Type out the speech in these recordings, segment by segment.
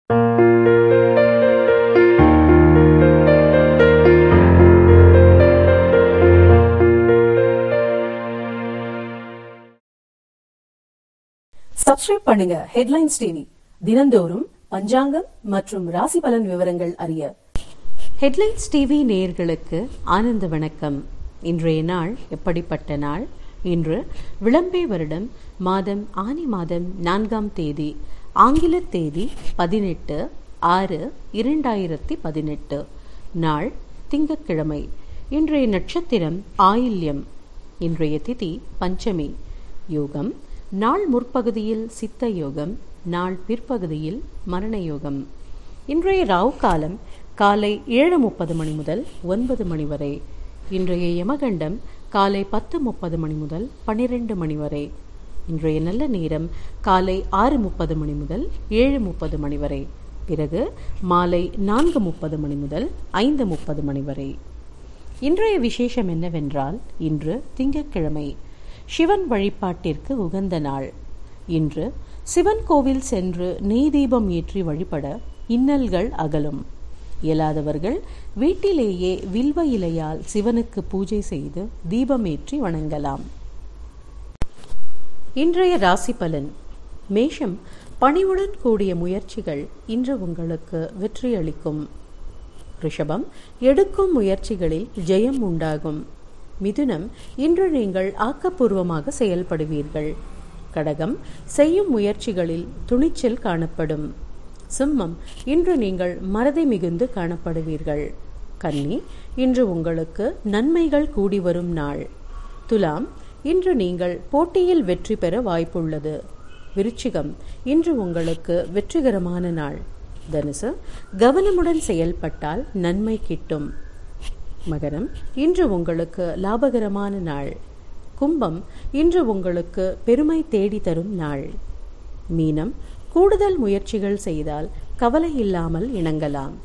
Subscribe பண்ணுங்க headlines TV. தினந்தோறும் பஞ்சாங்கம் மற்றும் ராசி பலன் விவரங்கள் அறிய. ஹெட்லைன்ஸ் டிவி நேயர்களுக்கு ஆனந்த வணக்கம். இன்றைய நாள் எப்படிப்பட்ட நாள்? இன்று விளம்பே வருடம் மாதம் ஆனி மாதம் 4ஆம் தேதி, ஆங்கில தேதி 18/6/2018. நாள் திங்கட்கிழமை. இன்றைய நட்சத்திரம் ஆயில்யம். இன்றைய திதி பஞ்சமி. யோகம் நாள் முற்பகுதியில் சித்த யோகம், நாள் பிற்பகுதியில் மரண யோகம். இன்றைய ராவு காலம் காலை 7:30 மணி முதல் 9 மணி வரை. இன்றைய யமகண்டம் காலை 10:30 மணி முதல் 12 மணி வரை. இன்றைய நல்ல நேரம் காலை 6:30 மணி முதல் 7:30 மணி வரை. பிறகு மாலை 4:30 மணி முதல் 5:30 மணி வரை. இன்றைய விசேஷம் என்னவென்றால், இன்று திங்கட்கிழமை, சிவன் வழிபாட்டிற்கு உகந்த நாள். இன்று சிவன் கோவில் சென்று நெய் தீபம் ஏற்றி வழிபட இன்னல்கள் அகலும். இயலாதவர்கள் வீட்டிலேயே வில்வ இலையால் சிவனுக்கு பூஜை செய்து தீபம் ஏற்றி வணங்கலாம். இன்றைய ராசி பலன். மேஷம், பணிவுடன் கூடிய முயற்சிகள் இன்று உங்களுக்கு வெற்றியளிக்கும். ரிஷபம், எடுக்கும் முயற்சிகளில் ஜெயம் உண்டாகும். மிதுனம், இன்று நீங்கள் ஆக்கப்பூர்வமாக செயல்படுவீர்கள். கடகம், செய்யும் முயற்சிகளில் துணிச்சல் காணப்படும். சிம்மம், இன்று நீங்கள் மறதி மிகுந்து காணப்படுவீர்கள். கன்னி, இன்று உங்களுக்கு நன்மைகள் கூடி வரும் நாள். துலாம், இன்று நீங்கள் போட்டியில் வெற்றி பெற வாய்ப்புள்ளது. விருச்சிகம், இன்று உங்களுக்கு வெற்றிகரமான நாள். தனுசு, கவனமுடன் செயல்பட்டால் நன்மை கிட்டும். மகரம், இன்று உங்களுக்கு லாபகரமான நாள். கும்பம், இன்று உங்களுக்கு பெருமை தேடி தரும் நாள். மீனம், கூடுதல் முயற்சிகள் செய்தால் கவலை இல்லாமல் இணங்கலாம்.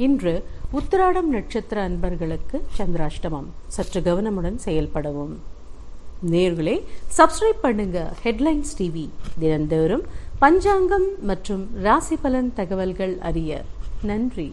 இன்று உத்திராடம் நட்சத்திர அன்பர்களுக்கு சந்திராஷ்டமம். சற்று கவனமுடன் செயல்படவும். நேயர்களே, சப்ஸ்கிரைப் பண்ணுங்க ஹெட்லைன்ஸ் டிவி. தினந்தோறும் பஞ்சாங்கம் மற்றும் ராசி பலன் தகவல்கள் அறிய. நன்றி.